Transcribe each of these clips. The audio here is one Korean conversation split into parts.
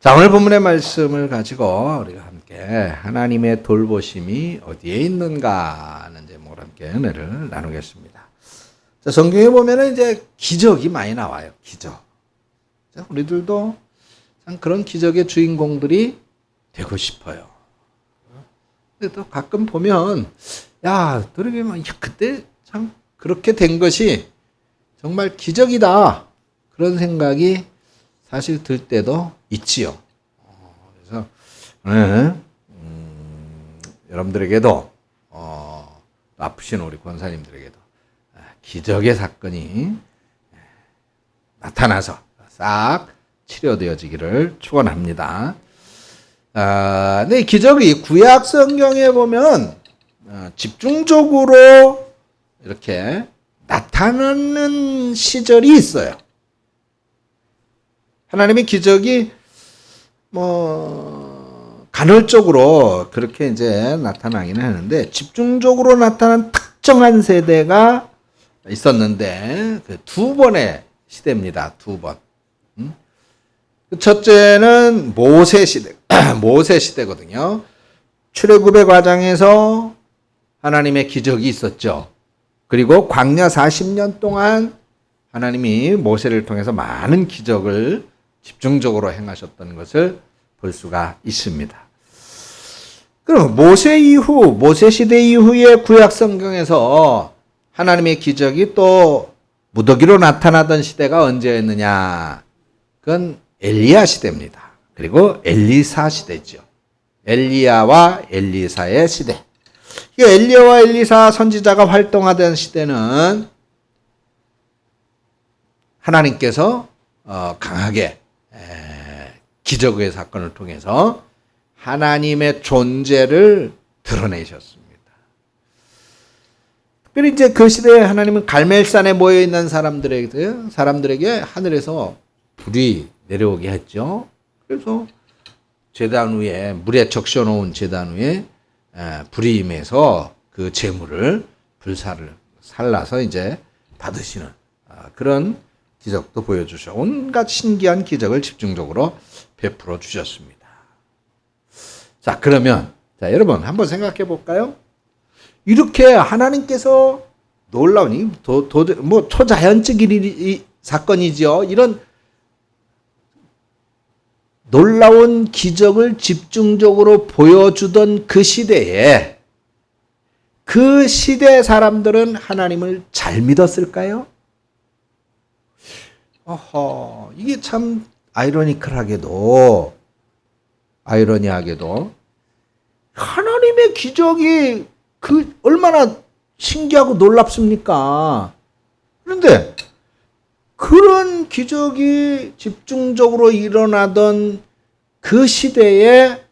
자, 오늘 본문의 말씀을 가지고 우리가 함께 하나님의 돌보심이 어디에 있는가 하는 제목으로 함께 은혜를 나누겠습니다. 자, 성경에 보면은 이제 기적이 많이 나와요. 기적. 자, 우리들도 참 그런 기적의 주인공들이 되고 싶어요. 근데 또 가끔 보면, 야, 돌이키면 그때 참 그렇게 된 것이 정말 기적이다. 그런 생각이 사실 들 때도 있지요. 그래서 오늘 여러분들에게도 아프신 우리 권사님들에게도 기적의 사건이 나타나서 싹 치료되어지기를 축원합니다. 근데 기적이 구약 성경에 보면 집중적으로 이렇게 나타나는 시절이 있어요. 하나님의 기적이 간헐적으로 그렇게 이제 나타나기는 하는데 집중적으로 나타난 특정한 세대가 있었는데 그 두 번의 시대입니다. 두 번. 첫째는 모세 시대, 모세 시대거든요. 출애굽의 과정에서 하나님의 기적이 있었죠. 그리고 광야 40년 동안 하나님이 모세를 통해서 많은 기적을 집중적으로 행하셨던 것을 볼 수가 있습니다. 그럼 모세 이후, 모세 시대 이후의 구약 성경에서 하나님의 기적이 또 무더기로 나타나던 시대가 언제였느냐? 그건 엘리야 시대입니다. 그리고 엘리사 시대죠. 엘리야와 엘리사의 시대. 이 엘리야와 엘리사 선지자가 활동하던 시대는 하나님께서 강하게 기적의 사건을 통해서 하나님의 존재를 드러내셨습니다. 특별히 이제 그 시대에 하나님은 갈멜산에 모여 있는 사람들에게 하늘에서 불이 내려오게 했죠. 그래서 제단 위에 물에 적셔 놓은 제단 위에 불이 임해서 그 제물을 불사를 살라서 이제 받으시는 그런 기적도 보여주셔. 온갖 신기한 기적을 집중적으로 베풀어 주셨습니다. 자, 그러면 여러분 한번 생각해 볼까요? 이렇게 하나님께서 놀라운 초자연적인 사건이죠. 이런 놀라운 기적을 집중적으로 보여주던 그 시대에 그 시대 사람들은 하나님을 잘 믿었을까요? 이게 참 아이러니하게도 하나님의 기적이 얼마나 신기하고 놀랍습니까? 그런데 그런 기적이 집중적으로 일어나던 그 시대에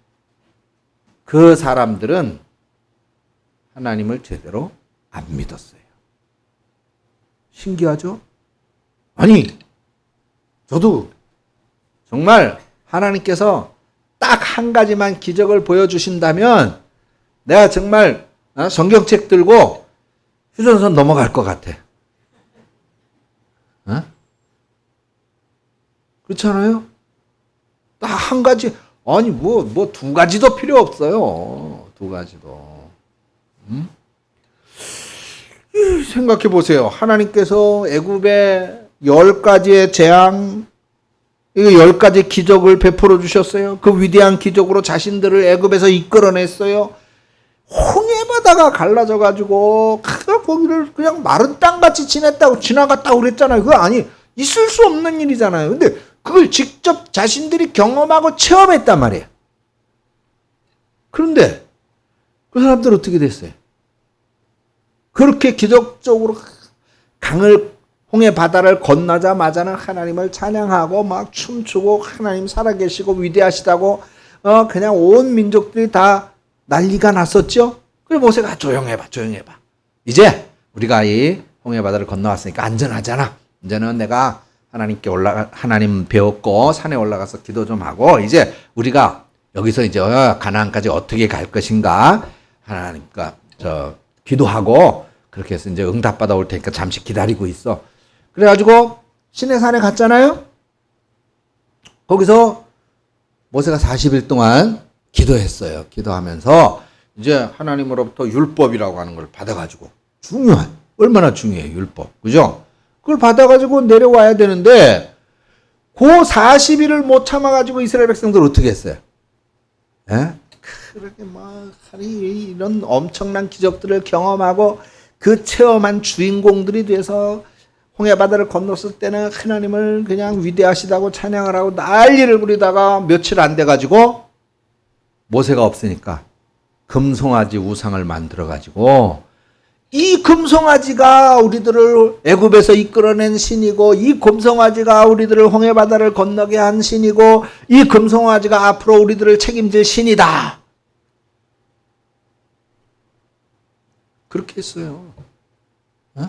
그 사람들은 하나님을 제대로 안 믿었어요. 신기하죠? 아니, 저도 정말 하나님께서 딱 한 가지만 기적을 보여주신다면 내가 정말 성경책 들고 휴전선 넘어갈 것 같아. 그렇지 않아요? 딱 한 가지, 아니 두 가지도 필요 없어요. 두 가지도. 생각해 보세요. 하나님께서 애굽에 10가지의 재앙, 이거 10가지 기적을 베풀어 주셨어요. 그 위대한 기적으로 자신들을 애굽에서 이끌어냈어요. 홍해바다가 갈라져 가지고 거기를 그냥 마른 땅같이 지나갔다고 그랬잖아요. 그거 아니 있을 수 없는 일이잖아요. 근데 그걸 직접 자신들이 경험하고 체험했단 말이에요. 그런데 그 사람들 어떻게 됐어요? 그렇게 기적적으로 홍해 바다를 건너자마자는 하나님을 찬양하고 막 춤추고 하나님 살아계시고 위대하시다고 그냥 온 민족들이 다 난리가 났었죠. 그래 모세가 조용해봐. 이제 우리가 이 홍해 바다를 건너왔으니까 안전하잖아. 이제는 내가 하나님 배웠고 산에 올라가서 기도 좀 하고 이제 우리가 여기서 이제 가나안까지 어떻게 갈 것인가 하나님과 기도하고 그렇게 해서 이제 응답받아 올 테니까 잠시 기다리고 있어. 그래가지고 시내산에 갔잖아요. 거기서 모세가 40일 동안 기도했어요. 기도하면서 이제 하나님으로부터 율법이라고 하는 걸 받아가지고 얼마나 중요해요, 율법. 그죠? 그걸 받아가지고 내려와야 되는데 그 40일을 못 참아가지고 이스라엘 백성들 어떻게 했어요? 예? 그렇게 막 이런 엄청난 기적들을 경험하고 그 체험한 주인공들이 돼서 홍해 바다를 건넜을 때는 하나님을 그냥 위대하시다고 찬양을 하고 난리를 부리다가 며칠 안 돼가지고 모세가 없으니까 금송아지 우상을 만들어가지고 이 금송아지가 우리들을 애굽에서 이끌어낸 신이고 이 금송아지가 우리들을 홍해 바다를 건너게 한 신이고 이 금송아지가 앞으로 우리들을 책임질 신이다. 그렇게 했어요. 어?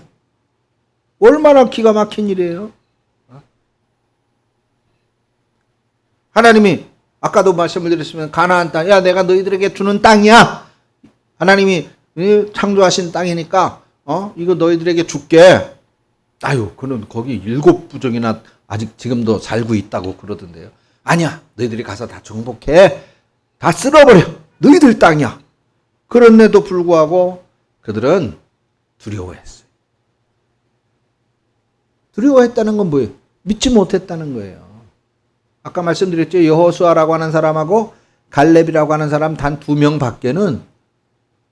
얼마나 기가 막힌 일이에요. 하나님이 아까도 말씀을 드렸으면 가나안 땅, 야 내가 너희들에게 주는 땅이야. 하나님이 창조하신 땅이니까 이거 너희들에게 줄게. 아유, 그는 거기 7 부족이나 아직 지금도 살고 있다고 그러던데요. 아니야, 너희들이 가서 다 정복해. 다 쓸어버려. 너희들 땅이야. 그런데도 불구하고 그들은 두려워했어요. 두려워했다는 건 뭐예요? 믿지 못했다는 거예요. 아까 말씀드렸죠. 여호수아라고 하는 사람하고 갈렙이라고 하는 사람 단 2명 밖에는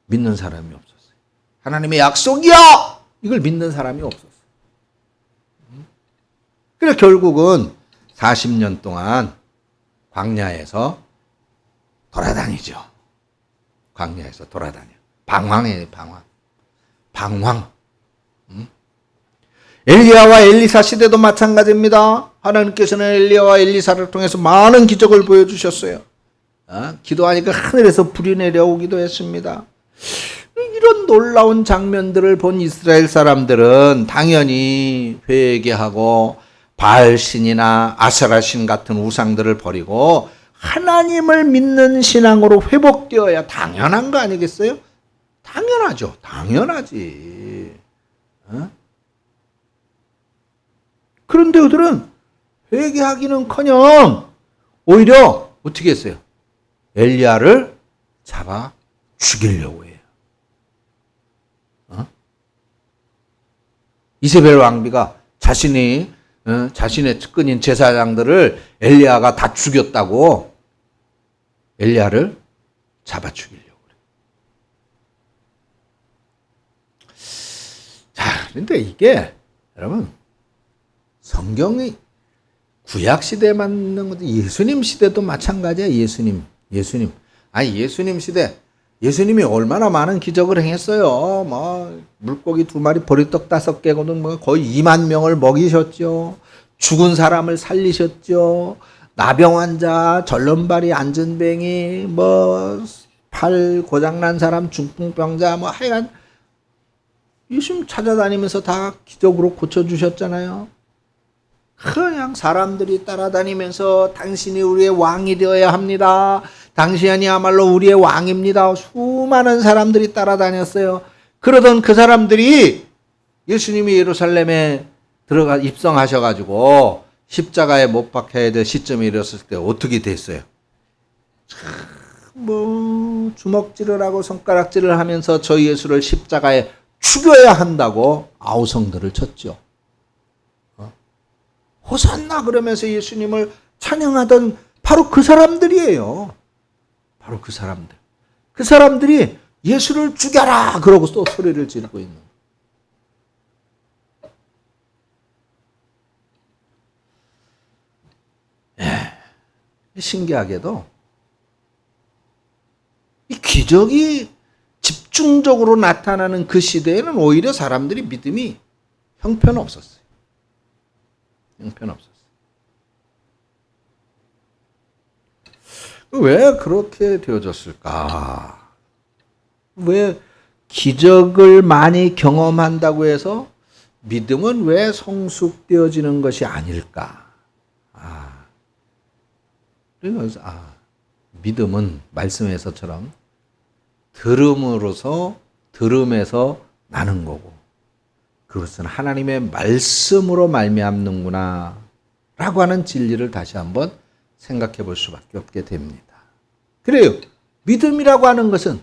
믿는 사람이 없었어요. 하나님의 약속이야! 이걸 믿는 사람이 없었어요. 그래서 결국은 40년 동안 광야에서 돌아다니죠. 광야에서 돌아다녀. 방황이에요, 방황. 엘리야와 엘리사 시대도 마찬가지입니다. 하나님께서는 엘리야와 엘리사를 통해서 많은 기적을 보여주셨어요. 기도하니까 하늘에서 불이 내려오기도 했습니다. 이런 놀라운 장면들을 본 이스라엘 사람들은 당연히 회개하고 바알신이나 아세라신 같은 우상들을 버리고 하나님을 믿는 신앙으로 회복되어야 당연한 거 아니겠어요? 당연하죠. 당연하지. 그런데 그들은 회개하기는커녕 오히려 어떻게 했어요? 엘리야를 잡아 죽이려고 해요. 이세벨 왕비가 자신의 측근인 제사장들을 엘리야가 다 죽였다고 엘리야를 잡아 죽이려고 그래요. 자, 그런데 이게 여러분 성경이 구약 시대에 맞는 것도 예수님 시대도 마찬가지야. 예수님. 아니 예수님 시대 예수님이 얼마나 많은 기적을 행했어요. 뭐 물고기 2마리 보리떡 5개거든 뭐 거의 2만 명을 먹이셨죠. 죽은 사람을 살리셨죠. 나병 환자, 절름발이, 안전뱅이, 뭐 팔 고장난 사람, 중풍병자, 뭐 하여간 예수님 찾아다니면서 다 기적으로 고쳐주셨잖아요. 그냥 사람들이 따라다니면서 당신이 우리의 왕이 되어야 합니다. 당신이야말로 우리의 왕입니다. 수많은 사람들이 따라다녔어요. 그러던 그 사람들이 예수님이 예루살렘에 들어가 입성하셔가지고 십자가에 못 박혀야 될 시점에 이르렀을 때 어떻게 됐어요? 뭐 주먹질을 하고 손가락질을 하면서 저 예수를 십자가에 죽여야 한다고 아우성들을 쳤죠. 호산나 그러면서 예수님을 찬양하던 바로 그 사람들이에요. 바로 그 사람들. 그 사람들이 예수를 죽여라 그러고 또 소리를 지르고 있는. 신기하게도 이 기적이 집중적으로 나타나는 그 시대에는 오히려 사람들이 믿음이 형편없었어요. 형편없었어요. 왜 그렇게 되어졌을까? 왜 기적을 많이 경험한다고 해서 믿음은 왜 성숙되어지는 것이 아닐까? 그래서 믿음은 말씀에서처럼 들음에서 나는 거고 그것은 하나님의 말씀으로 말미암는구나 라고 하는 진리를 다시 한번 생각해 볼 수밖에 없게 됩니다. 그래요. 믿음이라고 하는 것은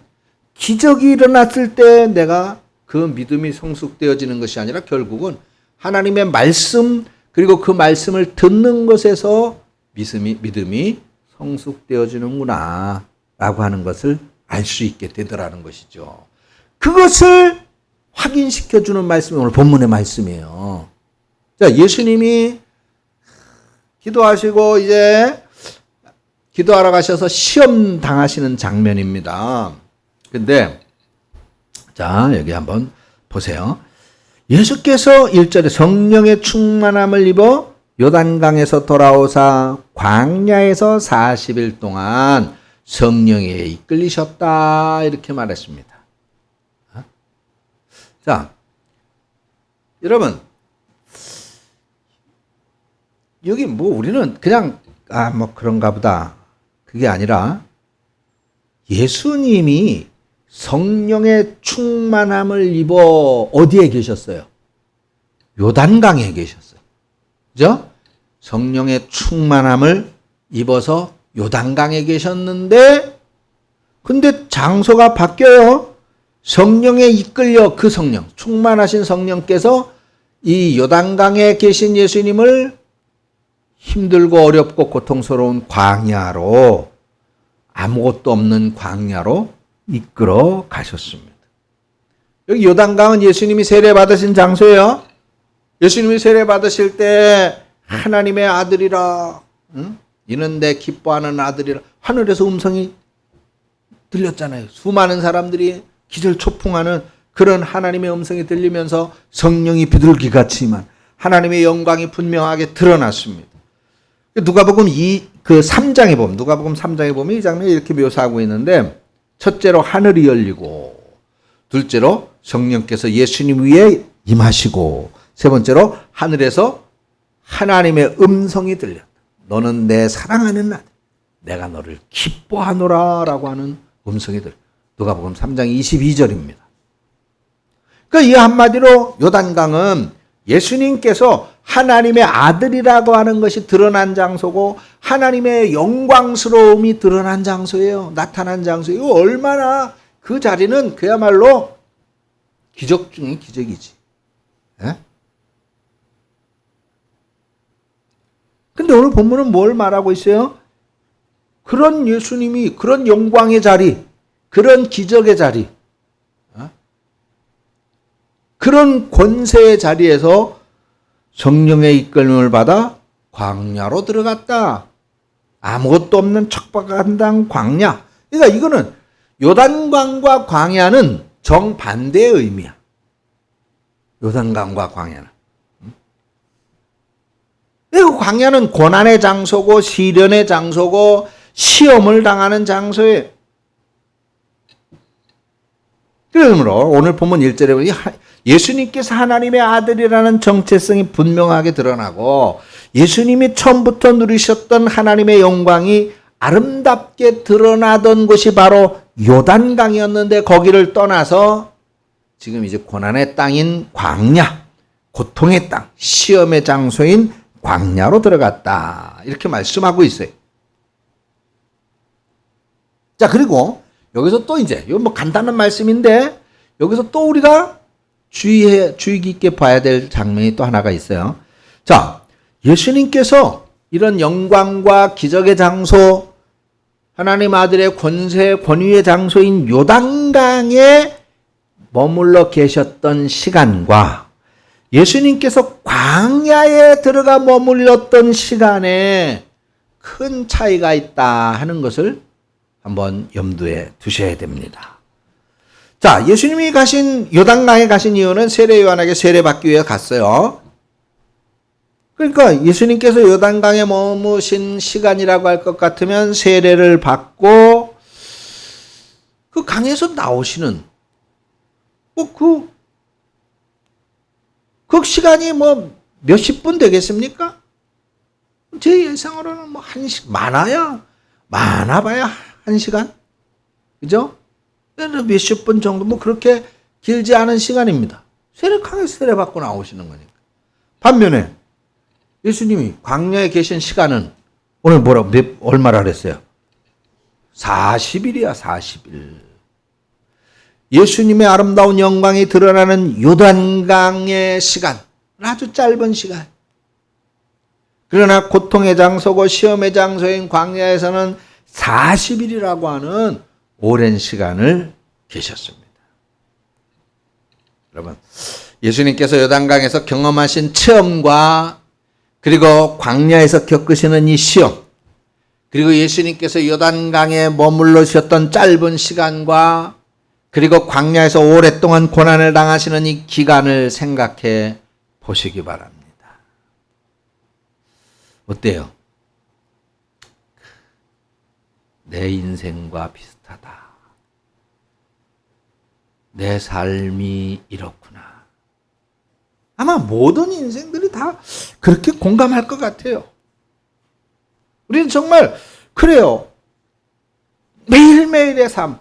기적이 일어났을 때 내가 그 믿음이 성숙되어지는 것이 아니라 결국은 하나님의 말씀 그리고 그 말씀을 듣는 것에서 믿음이 성숙되어지는구나 라고 하는 것을 알 수 있게 되더라는 것이죠. 그것을 확인시켜주는 말씀이 오늘 본문의 말씀이에요. 자, 예수님이 기도하시고 이제 기도하러 가셔서 시험 당하시는 장면입니다. 근데 자, 여기 한번 보세요. 예수께서 1절에 성령의 충만함을 입어 요단강에서 돌아오사 광야에서 40일 동안 성령에 이끌리셨다 이렇게 말했습니다. 자, 여러분 여기 뭐 우리는 그냥 뭐 그런가 보다 그게 아니라 예수님이 성령의 충만함을 입어 어디에 계셨어요? 요단강에 계셨어요. 그죠? 성령의 충만함을 입어서 요단강에 계셨는데 근데 장소가 바뀌어요. 성령에 이끌려 그 성령, 충만하신 성령께서 이 요단강에 계신 예수님을 힘들고 어렵고 고통스러운 광야로 아무것도 없는 광야로 이끌어 가셨습니다. 여기 요단강은 예수님이 세례 받으신 장소예요. 예수님이 세례 받으실 때 하나님의 아들이라 이는 내 기뻐하는 아들이라 하늘에서 음성이 들렸잖아요. 수많은 사람들이 기절초풍하는 그런 하나님의 음성이 들리면서 성령이 비둘기같이만 하나님의 영광이 분명하게 드러났습니다. 누가복음 3장에 보면 누가복음 3장에 보면 이 장면이 이렇게 묘사하고 있는데 첫째로 하늘이 열리고 둘째로 성령께서 예수님 위에 임하시고 세 번째로 하늘에서 하나님의 음성이 들렸다. 너는 내 사랑하는 아들 내가 너를 기뻐하노라 라고 하는 음성이 들렸다. 누가복음 3장 22절입니다. 그러니까 이 한마디로 요단강은 예수님께서 하나님의 아들이라고 하는 것이 드러난 장소고 하나님의 영광스러움이 드러난 장소예요. 나타난 장소예요. 얼마나 그 자리는 그야말로 기적 중의 기적이지. 예? 근데 오늘 본문은 뭘 말하고 있어요? 그런 예수님이 그런 영광의 자리, 그런 기적의 자리, 그런 권세의 자리에서 성령의 이끌림을 받아 광야로 들어갔다. 아무것도 없는 척박한 땅 광야. 그러니까 이거는 요단강과 광야는 정반대의 의미야. 요단강과 광야는. 그리고 광야는 고난의 장소고 시련의 장소고 시험을 당하는 장소예요. 그러므로 오늘 본문 1절에 보니 예수님께서 하나님의 아들이라는 정체성이 분명하게 드러나고 예수님이 처음부터 누리셨던 하나님의 영광이 아름답게 드러나던 곳이 바로 요단강이었는데 거기를 떠나서 지금 이제 고난의 땅인 광야, 고통의 땅, 시험의 장소인 광야로 들어갔다. 이렇게 말씀하고 있어요. 자, 그리고 여기서 또 이제 이건 뭐 간단한 말씀인데 여기서 또 우리가 주의 깊게 봐야 될 장면이 또 하나가 있어요. 자, 예수님께서 이런 영광과 기적의 장소, 하나님 아들의 권세, 권위의 장소인 요단강에 머물러 계셨던 시간과 예수님께서 광야에 들어가 머물렀던 시간에 큰 차이가 있다 하는 것을 한번 염두에 두셔야 됩니다. 자, 예수님이 요단강에 가신 이유는 세례 요한에게 세례받기 위해 갔어요. 그러니까 예수님께서 요단강에 머무신 시간이라고 할 것 같으면 세례를 받고 그 강에서 나오시는 그 시간이 뭐 몇십 분 되겠습니까? 제 예상으로는 뭐 많아봐야 1시간? 그죠? 몇십 분 정도, 뭐 그렇게 길지 않은 시간입니다. 세례강에서 세례받고 나오시는 거니까. 반면에 예수님이 광야에 계신 시간은 오늘 얼마라 그랬어요? 40일이야, 40일. 예수님의 아름다운 영광이 드러나는 요단강의 시간, 아주 짧은 시간. 그러나 고통의 장소고 시험의 장소인 광야에서는 40일이라고 하는 오랜 시간을 계셨습니다. 여러분, 예수님께서 요단강에서 경험하신 체험과 그리고 광야에서 겪으시는 이 시험, 그리고 예수님께서 요단강에 머물러셨던 짧은 시간과 그리고 광야에서 오랫동안 고난을 당하시는 이 기간을 생각해 보시기 바랍니다. 어때요? 내 인생과 비슷하다. 내 삶이 이렇구나. 아마 모든 인생들이 다 그렇게 공감할 것 같아요. 우리는 정말 그래요. 매일매일의 삶.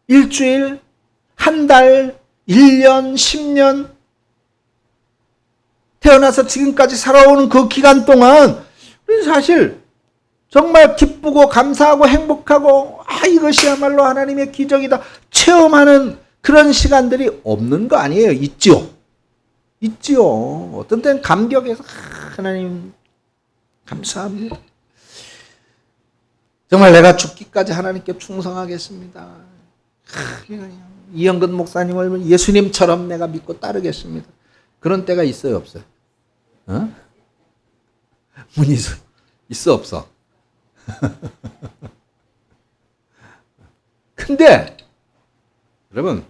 일주일, 한 달, 1년, 10년, 태어나서 지금까지 살아오는 그 기간 동안 우리는 사실 정말 기쁘고 감사하고 행복하고 이것이야말로 하나님의 기적이다 체험하는 그런 시간들이 없는 거 아니에요. 있지요. 있지요. 어떤 때는 감격해서 하나님 감사합니다. 정말 내가 죽기까지 하나님께 충성하겠습니다. 이영근 목사님을 예수님처럼 내가 믿고 따르겠습니다. 그런 때가 있어요, 없어요? 문희수 있어, 없어? 근데 여러분,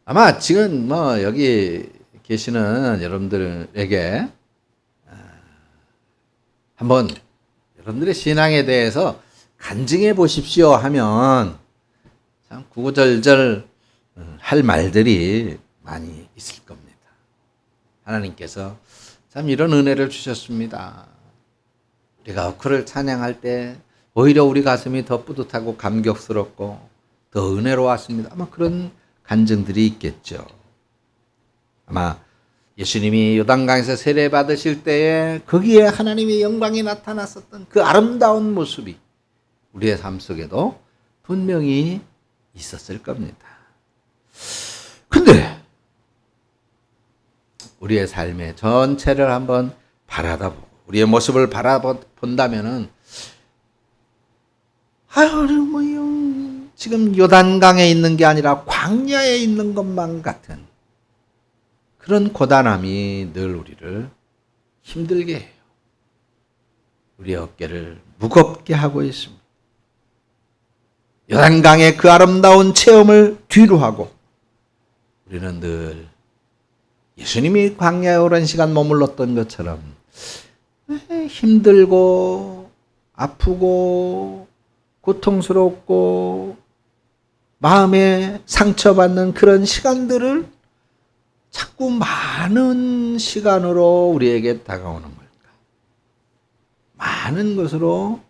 아마 지금 여기 계시는 여러분들에게 한번 여러분들의 신앙에 대해서 간증해 보십시오 하면 참 구구절절 할 말들이 많이 있을 겁니다. 하나님께서 참 이런 은혜를 주셨습니다. 우리가 그를 찬양할 때 오히려 우리 가슴이 더 뿌듯하고 감격스럽고 더 은혜로웠습니다. 아마 그런 간증들이 있겠죠. 아마 예수님이 요단강에서 세례 받으실 때에 거기에 하나님의 영광이 나타났었던 그 아름다운 모습이 우리의 삶 속에도 분명히 있었을 겁니다. 근데 우리의 삶의 전체를 한번 바라다보고 우리의 모습을 바라본다면은 지금 요단강에 있는 게 아니라 광야에 있는 것만 같은 그런 고단함이 늘 우리를 힘들게 해요. 우리의 어깨를 무겁게 하고 있습니다. 요단강의 그 아름다운 체험을 뒤로 하고 우리는 늘 예수님이 광야에 오랜 시간 머물렀던 것처럼 힘들고 아프고 고통스럽고 마음에 상처받는 그런 시간들을 자꾸 많은 시간으로 우리에게 다가오는 걸까? 많은 것으로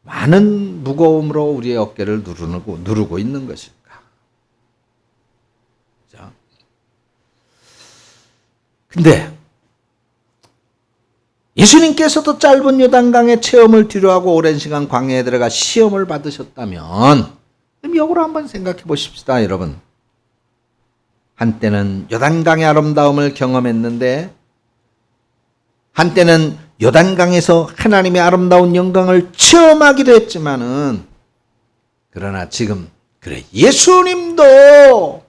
많은 무거움으로 우리의 어깨를 누르고 있는 것일까? 그렇죠? 근데 예수님께서도 짧은 요단강의 체험을 뒤로하고 오랜 시간 광야에 들어가 시험을 받으셨다면 그럼 역으로 한번 생각해 보십시다, 여러분. 한때는 요단강의 아름다움을 경험했는데 한때는 요단강에서 하나님의 아름다운 영광을 체험하기도 했지만은 그러나 지금 그래 예수님도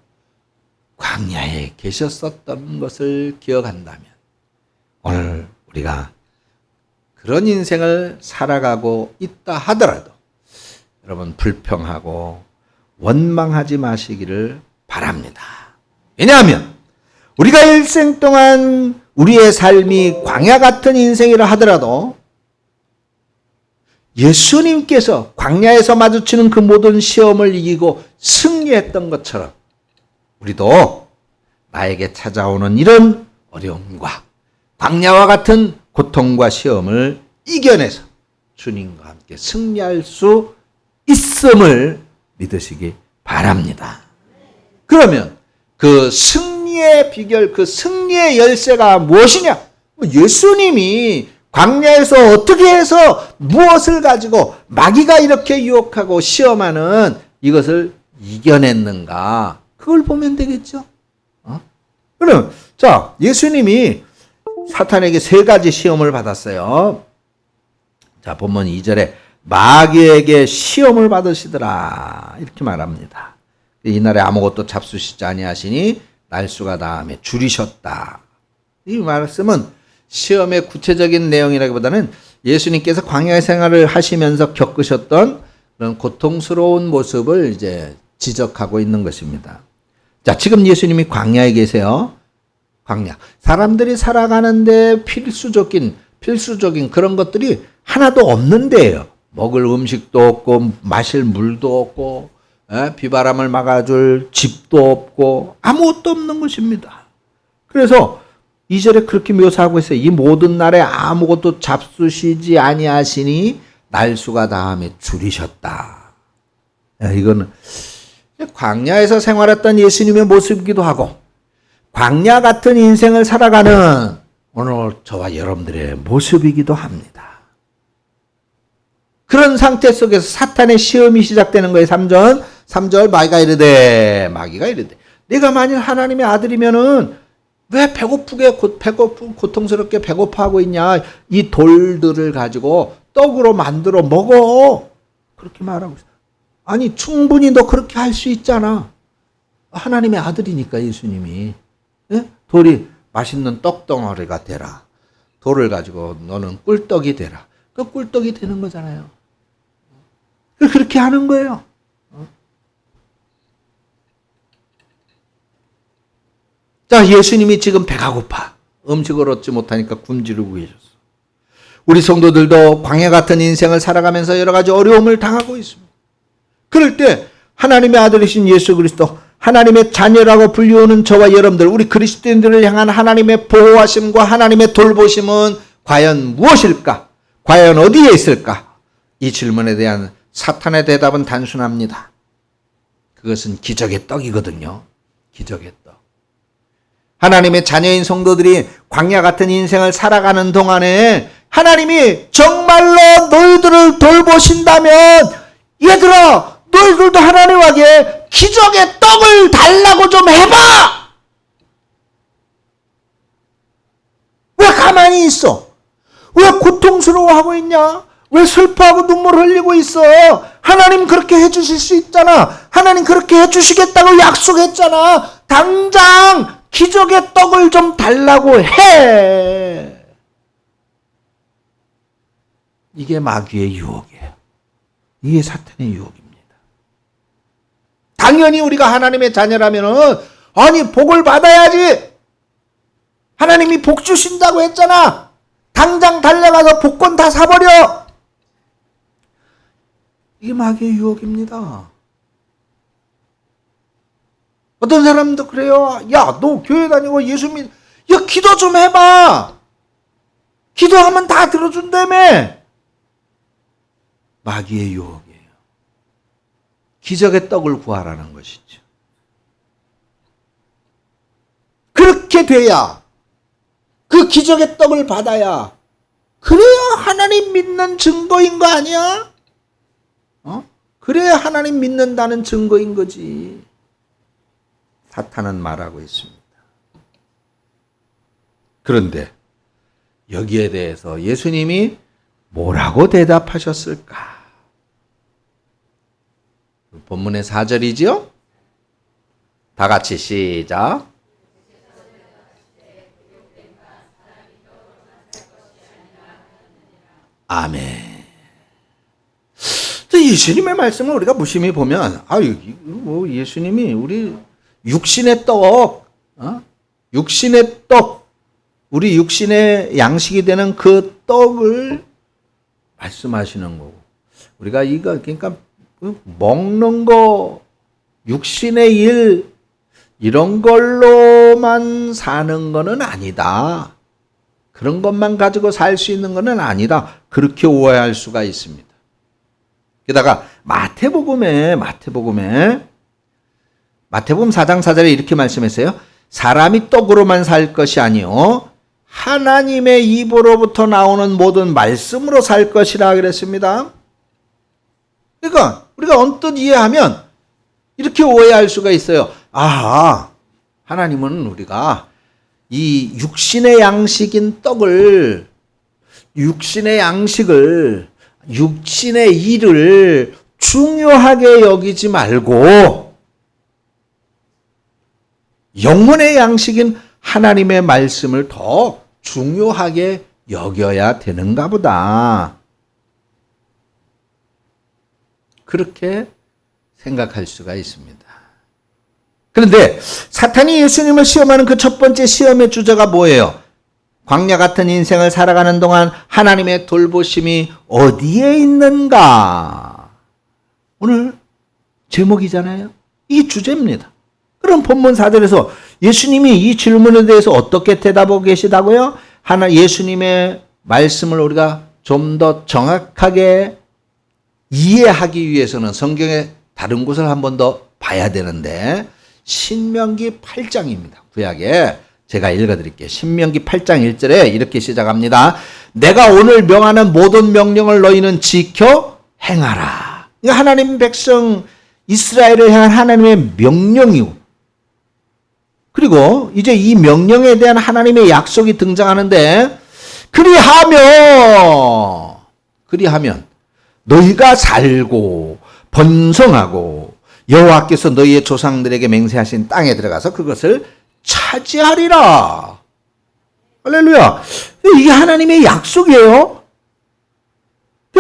광야에 계셨었던 것을 기억한다면 오늘 우리가 그런 인생을 살아가고 있다 하더라도 여러분 불평하고 원망하지 마시기를 바랍니다. 왜냐하면 우리가 일생 동안 우리의 삶이 광야 같은 인생이라 하더라도 예수님께서 광야에서 마주치는 그 모든 시험을 이기고 승리했던 것처럼 우리도 나에게 찾아오는 이런 어려움과 광야와 같은 고통과 시험을 이겨내서 주님과 함께 승리할 수 있음을 믿으시기 바랍니다. 그러면 그 승리의 승리의 비결, 그 승리의 열쇠가 무엇이냐? 예수님이 광야에서 어떻게 해서 무엇을 가지고 마귀가 이렇게 유혹하고 시험하는 이것을 이겨냈는가? 그걸 보면 되겠죠. 그럼 자, 예수님이 사탄에게 세 가지 시험을 받았어요. 자, 본문 2절에 마귀에게 시험을 받으시더라 이렇게 말합니다. 이날에 아무것도 잡수시지 아니하시니 날수가 다함에 줄이셨다. 이 말씀은 시험의 구체적인 내용이라기보다는 예수님께서 광야 생활을 하시면서 겪으셨던 그런 고통스러운 모습을 이제 지적하고 있는 것입니다. 자, 지금 예수님이 광야에 계세요. 광야. 사람들이 살아가는데 필수적인 그런 것들이 하나도 없는 데예요. 먹을 음식도 없고 마실 물도 없고 비바람을 막아줄 집도 없고 아무것도 없는 것입니다. 그래서 2절에 그렇게 묘사하고 있어요. 이 모든 날에 아무것도 잡수시지 아니하시니 날수가 다함에 줄이셨다. 이거는 광야에서 생활했던 예수님의 모습이기도 하고 광야 같은 인생을 살아가는 오늘 저와 여러분들의 모습이기도 합니다. 그런 상태 속에서 사탄의 시험이 시작되는 거예요. 3절 마귀가 이르되 내가 만일 하나님의 아들이면은 왜 고통스럽게 배고파하고 있냐? 이 돌들을 가지고 떡으로 만들어 먹어. 그렇게 말하고 있어요. 아니 충분히 너 그렇게 할 수 있잖아. 하나님의 아들이니까 예수님이. 돌이 맛있는 떡덩어리가 되라. 돌을 가지고 너는 꿀떡이 되라. 그 꿀떡이 되는 거잖아요. 그렇게 하는 거예요. 자, 예수님이 지금 배가 고파. 음식을 얻지 못하니까 굶주리고 계셨어. 우리 성도들도 광야 같은 인생을 살아가면서 여러 가지 어려움을 당하고 있습니다. 그럴 때 하나님의 아들이신 예수 그리스도, 하나님의 자녀라고 불리우는 저와 여러분들, 우리 그리스도인들을 향한 하나님의 보호하심과 하나님의 돌보심은 과연 무엇일까? 과연 어디에 있을까? 이 질문에 대한 사탄의 대답은 단순합니다. 그것은 기적의 떡이거든요. 기적의 떡. 하나님의 자녀인 성도들이 광야 같은 인생을 살아가는 동안에 하나님이 정말로 너희들을 돌보신다면 얘들아 너희들도 하나님에게 기적의 떡을 달라고 좀 해봐. 왜 가만히 있어? 왜 고통스러워하고 있냐? 왜 슬퍼하고 눈물 흘리고 있어? 하나님 그렇게 해주실 수 있잖아. 하나님 그렇게 해주시겠다고 약속했잖아. 당장 기적의 떡을 좀 달라고 해. 이게 마귀의 유혹이에요. 이게 사탄의 유혹입니다. 당연히 우리가 하나님의 자녀라면은 아니 복을 받아야지. 하나님이 복 주신다고 했잖아. 당장 달려가서 복권 다 사버려. 이게 마귀의 유혹입니다. 어떤 사람도 그래요. 야, 너 교회 다니고 예수 믿, 야, 기도 좀 해봐. 기도하면 다 들어준다며. 마귀의 유혹이에요. 기적의 떡을 구하라는 것이죠. 그렇게 돼야, 그 기적의 떡을 받아야, 그래야 하나님 믿는 증거인 거 아니야? 그래야 하나님 믿는다는 증거인 거지. 사탄은 말하고 있습니다. 그런데 여기에 대해서 예수님이 뭐라고 대답하셨을까? 본문의 4절이지요? 다 같이 시작. 아멘. 예수님의 말씀을 우리가 무심히 보면, 뭐 예수님이 우리 육신의 떡, 육신의 떡, 우리 육신의 양식이 되는 그 떡을 말씀하시는 거고, 우리가 이거 그러니까 먹는 거, 육신의 일 이런 걸로만 사는 거는 아니다. 그런 것만 가지고 살 수 있는 거는 아니다. 그렇게 오해할 수가 있습니다. 게다가 마태복음 4장 4절에 이렇게 말씀했어요. 사람이 떡으로만 살 것이 아니요 하나님의 입으로부터 나오는 모든 말씀으로 살 것이라 그랬습니다. 그러니까 우리가 언뜻 이해하면 이렇게 오해할 수가 있어요. 아, 하나님은 우리가 이 육신의 양식인 떡을, 육신의 양식을, 육신의 일을 중요하게 여기지 말고 영혼의 양식인 하나님의 말씀을 더 중요하게 여겨야 되는가 보다. 그렇게 생각할 수가 있습니다. 그런데 사탄이 예수님을 시험하는 그 첫 번째 시험의 주제가 뭐예요? 광야 같은 인생을 살아가는 동안 하나님의 돌보심이 어디에 있는가? 오늘 제목이잖아요. 이 주제입니다. 그럼 본문 4절에서 예수님이 이 질문에 대해서 어떻게 대답하고 계시다고요? 예수님의 말씀을 우리가 좀 더 정확하게 이해하기 위해서는 성경의 다른 곳을 한 번 더 봐야 되는데 신명기 8장입니다. 구약에 제가 읽어드릴게요. 신명기 8장 1절에 이렇게 시작합니다. 내가 오늘 명하는 모든 명령을 너희는 지켜 행하라. 이거 하나님 백성 이스라엘을 향한 하나님의 명령이고, 그리고 이제 이 명령에 대한 하나님의 약속이 등장하는데 그리하면 너희가 살고 번성하고 여호와께서 너희의 조상들에게 맹세하신 땅에 들어가서 그것을 차지하리라. 할렐루야. 이게 하나님의 약속이에요.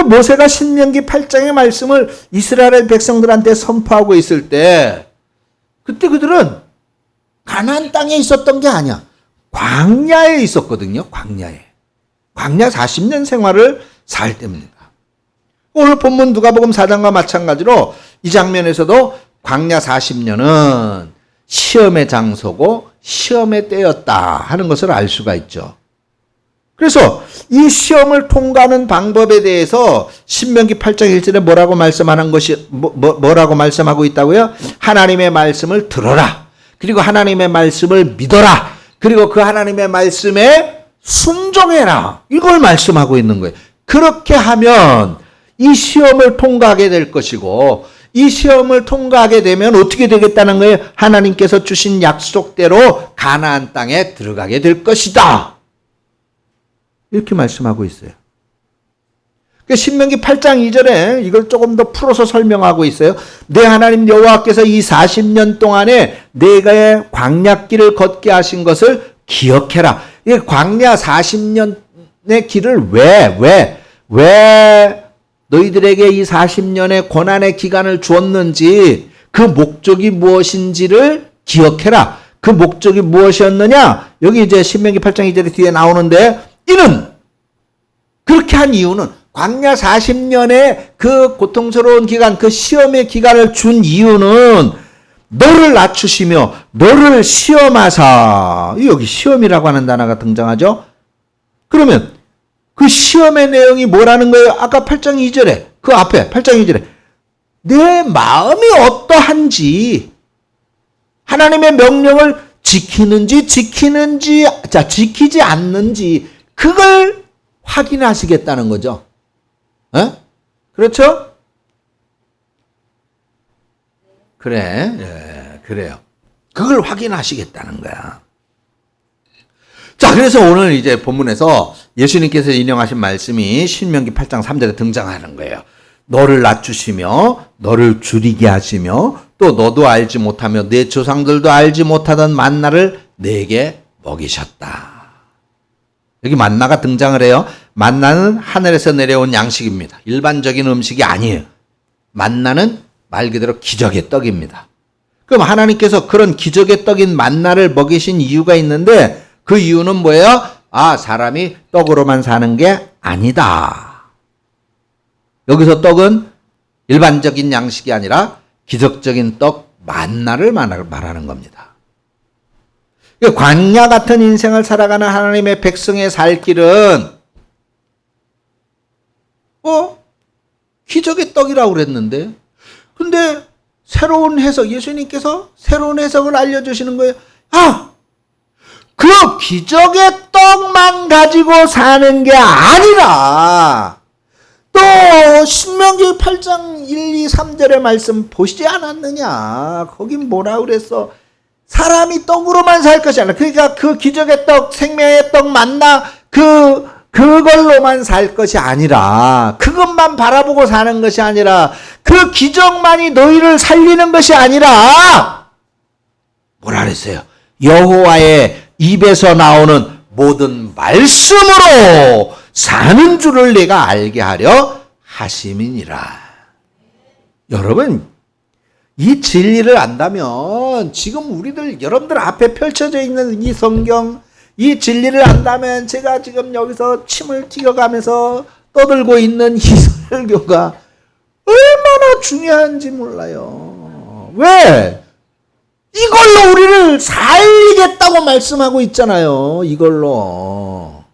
모세가 신명기 8장의 말씀을 이스라엘 백성들한테 선포하고 있을 때 그때 그들은 가나안 땅에 있었던 게 아니야. 광야에 있었거든요. 광야 40년 생활을 살 때입니다. 오늘 본문 누가복음 4장과 마찬가지로 이 장면에서도 광야 40년은 시험의 장소고 시험의 때였다 하는 것을 알 수가 있죠. 그래서 이 시험을 통과하는 방법에 대해서 신명기 8장 1절에 뭐라고 말씀하는 것이 뭐라고 말씀하고 있다고요? 하나님의 말씀을 들어라. 그리고 하나님의 말씀을 믿어라. 그리고 그 하나님의 말씀에 순종해라. 이걸 말씀하고 있는 거예요. 그렇게 하면 이 시험을 통과하게 될 것이고 이 시험을 통과하게 되면 어떻게 되겠다는 거예요? 하나님께서 주신 약속대로 가나안 땅에 들어가게 될 것이다. 이렇게 말씀하고 있어요. 신명기 8장 2절에 이걸 조금 더 풀어서 설명하고 있어요. 내 하나님 여호와께서 이 40년 동안에 내가 광야길을 걷게 하신 것을 기억해라. 이 광야 40년의 길을 왜 너희들에게 이 40년의 고난의 기간을 주었는지 그 목적이 무엇인지를 기억해라. 그 목적이 무엇이었느냐? 여기 이제 신명기 8장 2절에 뒤에 나오는데 그렇게 한 이유는 광야 40년의 그 고통스러운 기간, 그 시험의 기간을 준 이유는 너를 낮추시며 너를 시험하사. 여기 시험이라고 하는 단어가 등장하죠. 그러면 그 시험의 내용이 뭐라는 거예요? 아까 8장 2절에 그 앞에 8장 2절에 내 마음이 어떠한지, 하나님의 명령을 지키지 않는지 그걸 확인하시겠다는 거죠. 그렇죠? 그래요. 그걸 확인하시겠다는 거야. 자, 그래서 오늘 이제 본문에서 예수님께서 인용하신 말씀이 신명기 8장 3절에 등장하는 거예요. 너를 낮추시며 너를 줄이게 하시며 또 너도 알지 못하며 내 조상들도 알지 못하던 만나를 내게 먹이셨다. 여기 만나가 등장을 해요. 만나는 하늘에서 내려온 양식입니다. 일반적인 음식이 아니에요. 만나는 말 그대로 기적의 떡입니다. 그럼 하나님께서 그런 기적의 떡인 만나를 먹이신 이유가 있는데 그 이유는 뭐예요? 사람이 떡으로만 사는 게 아니다. 여기서 떡은 일반적인 양식이 아니라 기적적인 떡 만나를 말하는 겁니다. 광야 같은 인생을 살아가는 하나님의 백성의 살 길은 기적의 떡이라고 그랬는데 근데 새로운 해석, 예수님께서 새로운 해석을 알려주시는 거예요. 그 기적의 떡만 가지고 사는 게 아니라 또 신명기 8장 1, 2, 3절의 말씀 보시지 않았느냐. 거긴 뭐라 그랬어? 사람이 떡으로만 살 것이 아니라, 그러니까 그 기적의 떡, 생명의 떡 만나 그걸로만 살 것이 아니라, 그것만 바라보고 사는 것이 아니라, 그 기적만이 너희를 살리는 것이 아니라 뭐라 그랬어요? 여호와의 입에서 나오는 모든 말씀으로 사는 줄을 내가 알게 하려 하심이니라. 여러분, 이 진리를 안다면, 지금 여러분들 앞에 펼쳐져 있는 이 성경, 이 진리를 안다면, 제가 지금 여기서 침을 튀겨가면서 떠들고 있는 이 설교가 얼마나 중요한지 몰라요. 왜? 이걸로 우리를 살리겠다고 말씀하고 있잖아요. 이걸로.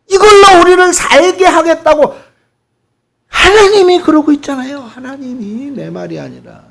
이걸로 우리를 살게 하겠다고 하나님이 그러고 있잖아요. 하나님이, 내 말이 아니라.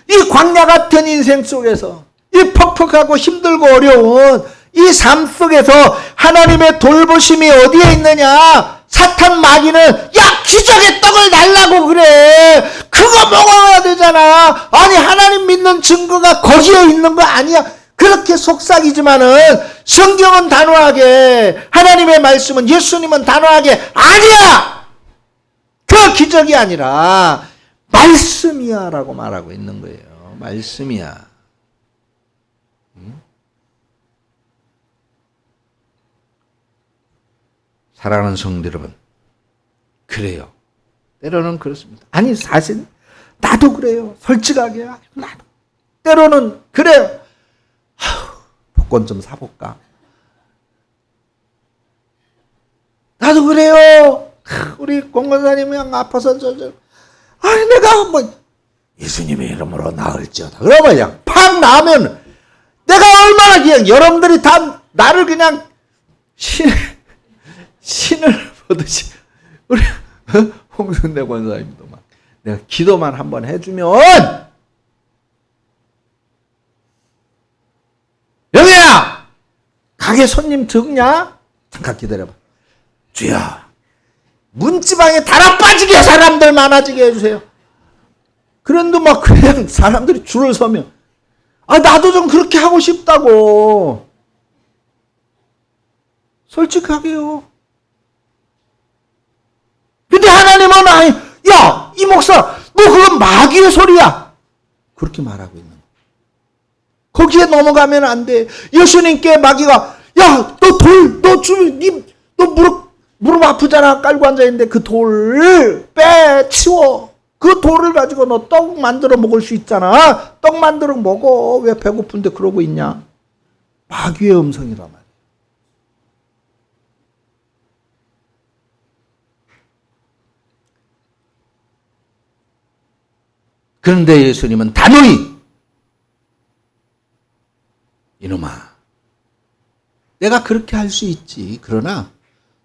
이 광야 같은 인생 속에서, 이 퍽퍽하고 힘들고 어려운 이 삶 속에서 하나님의 돌보심이 어디에 있느냐? 사탄 마귀는, 야, 기적의 떡을 달라고 그래. 그거 먹어야 되잖아. 아니, 하나님 믿는 증거가 거기에 있는 거 아니야. 그렇게 속삭이지만은 성경은 단호하게, 하나님의 말씀은, 예수님은 단호하게, 아니야! 그 기적이 아니라 말씀이야 라고 말하고 있는 거예요. 말씀이야. 사랑하는 성도 여러분, 그래요. 때로는 그렇습니다. 아니, 사실 나도 그래요. 솔직하게. 나도 때로는 그래요. 복권 좀 사볼까? 나도 그래요. 우리 공권사님이 아파서 아니, 내가 한번 예수님의 이름으로 나을지어다. 그러면 그냥 팍 나면 내가 얼마나 그냥 여러분들이 다 나를 그냥 신을 보듯이, 우리 홍순대 권사님도 막 내가 기도만 한번 해주면, 영희야, 가게 손님 적냐? 잠깐 기다려봐. 주여, 문지방에 달아 빠지게 사람들 많아지게 해주세요. 그런데 막 그냥 사람들이 줄을 서면, 아, 나도 좀 그렇게 하고 싶다고. 솔직하게요. 근데 하나님은, 아니, 야, 이 목사, 너 그건 마귀의 소리야. 그렇게 말하고 있는 거야. 거기에 넘어가면 안 돼. 예수님께 마귀가, 야, 너 무릎 아프잖아. 깔고 앉아있는데 그 돌 치워. 그 돌을 가지고 너 떡 만들어 먹을 수 있잖아. 떡 만들어 먹어. 왜 배고픈데 그러고 있냐? 마귀의 음성이란 말이야. 그런데 예수님은 단호히, 이놈아, 내가 그렇게 할 수 있지. 그러나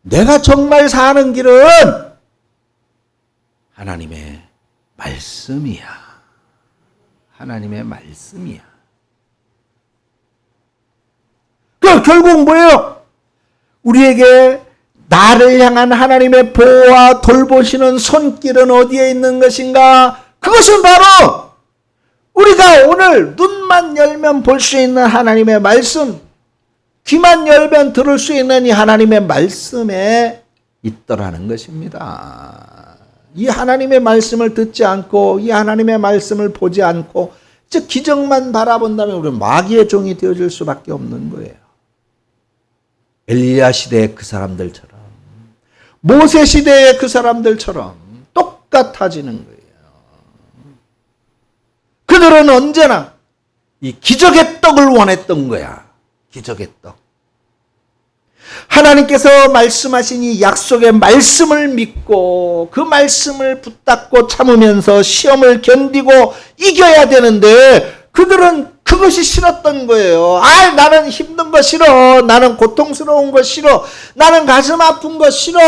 내가 정말 사는 길은 하나님의 말씀이야. 하나님의 말씀이야. 그 결국 뭐예요? 우리에게 나를 향한 하나님의 보호와 돌보시는 손길은 어디에 있는 것인가? 그것은 바로 우리가 오늘 눈만 열면 볼 수 있는 하나님의 말씀, 귀만 열면 들을 수 있는 이 하나님의 말씀에 있더라는 것입니다. 이 하나님의 말씀을 듣지 않고, 이 하나님의 말씀을 보지 않고, 즉 기적만 바라본다면 우리는 마귀의 종이 되어질 수밖에 없는 거예요. 엘리야 시대의 그 사람들처럼, 모세 시대의 그 사람들처럼 똑같아지는 거예요. 그들은 언제나 이 기적의 떡을 원했던 거야. 기적의 떡. 하나님께서 말씀하신 이 약속의 말씀을 믿고 그 말씀을 붙잡고 참으면서 시험을 견디고 이겨야 되는데, 그들은 그것이 싫었던 거예요. 아, 나는 힘든 거 싫어. 나는 고통스러운 거 싫어. 나는 가슴 아픈 거 싫어.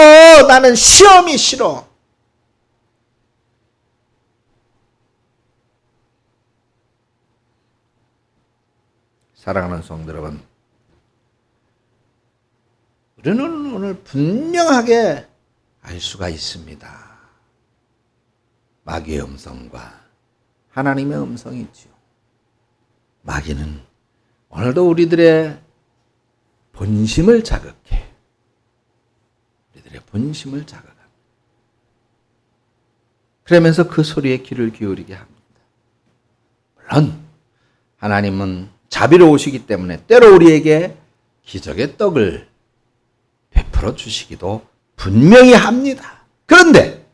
나는 시험이 싫어. 사랑하는 성도 여러분, 우리는 오늘 분명하게 알 수가 있습니다. 마귀의 음성과 하나님의 음성이지요. 마귀는 오늘도 우리들의 본심을 자극해. 우리들의 본심을 자극합니다. 그러면서 그 소리에 귀를 기울이게 합니다. 물론 하나님은 자비로우시기 때문에 때로 우리에게 기적의 떡을 베풀어 주시기도 분명히 합니다. 그런데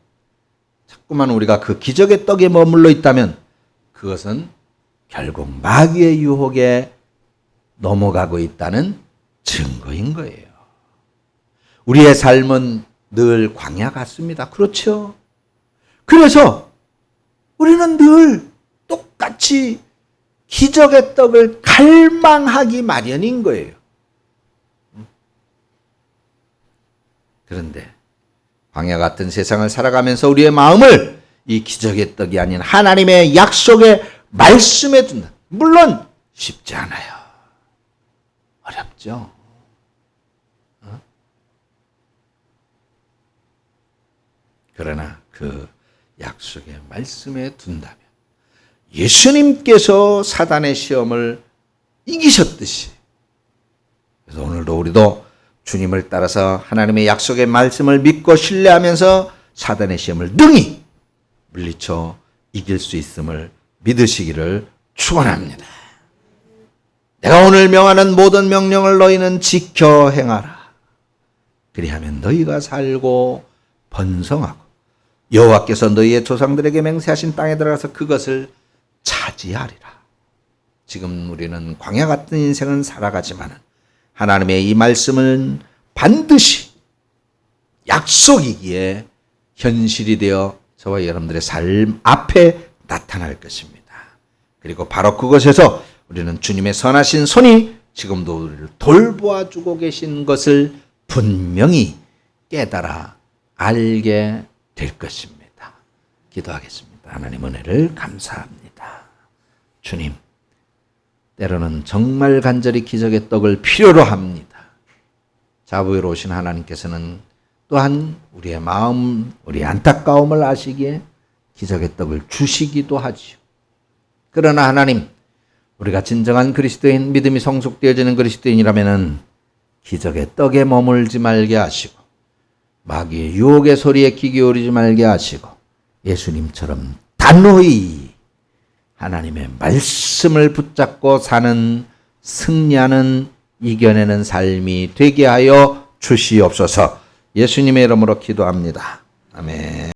자꾸만 우리가 그 기적의 떡에 머물러 있다면 그것은 결국 마귀의 유혹에 넘어가고 있다는 증거인 거예요. 우리의 삶은 늘 광야 같습니다. 그렇죠? 그래서 우리는 늘 똑같이 기적의 떡을 갈망하기 마련인 거예요. 그런데 광야 같은 세상을 살아가면서 우리의 마음을 이 기적의 떡이 아닌 하나님의 약속의 말씀에 둔다. 물론 쉽지 않아요. 어렵죠. 그러나 그 약속의 말씀에 둔다면 예수님께서 사단의 시험을 이기셨듯이, 그래서 오늘도 우리도 주님을 따라서 하나님의 약속의 말씀을 믿고 신뢰하면서 사단의 시험을 능히 물리쳐 이길 수 있음을 믿으시기를 축원합니다. 내가 오늘 명하는 모든 명령을 너희는 지켜 행하라. 그리하면 너희가 살고 번성하고 여호와께서 너희의 조상들에게 맹세하신 땅에 들어가서 그것을 차지하리라. 지금 우리는 광야 같은 인생은 살아가지만 하나님의 이 말씀은 반드시 약속이기에 현실이 되어 저와 여러분들의 삶 앞에 나타날 것입니다. 그리고 바로 그것에서 우리는 주님의 선하신 손이 지금도 우리를 돌보아주고 계신 것을 분명히 깨달아 알게 될 것입니다. 기도하겠습니다. 하나님 은혜를 감사합니다. 주님, 때로는 정말 간절히 기적의 떡을 필요로 합니다. 자비로우신 하나님께서는 또한 우리의 마음, 우리의 안타까움을 아시기에 기적의 떡을 주시기도 하지요. 그러나 하나님, 우리가 진정한 그리스도인, 믿음이 성숙되어지는 그리스도인이라면 기적의 떡에 머물지 말게 하시고 마귀의 유혹의 소리에 귀 기울이지 말게 하시고 예수님처럼 단호히 하나님의 말씀을 붙잡고 사는, 승리하는, 이겨내는 삶이 되게 하여 주시옵소서. 예수님의 이름으로 기도합니다. 아멘.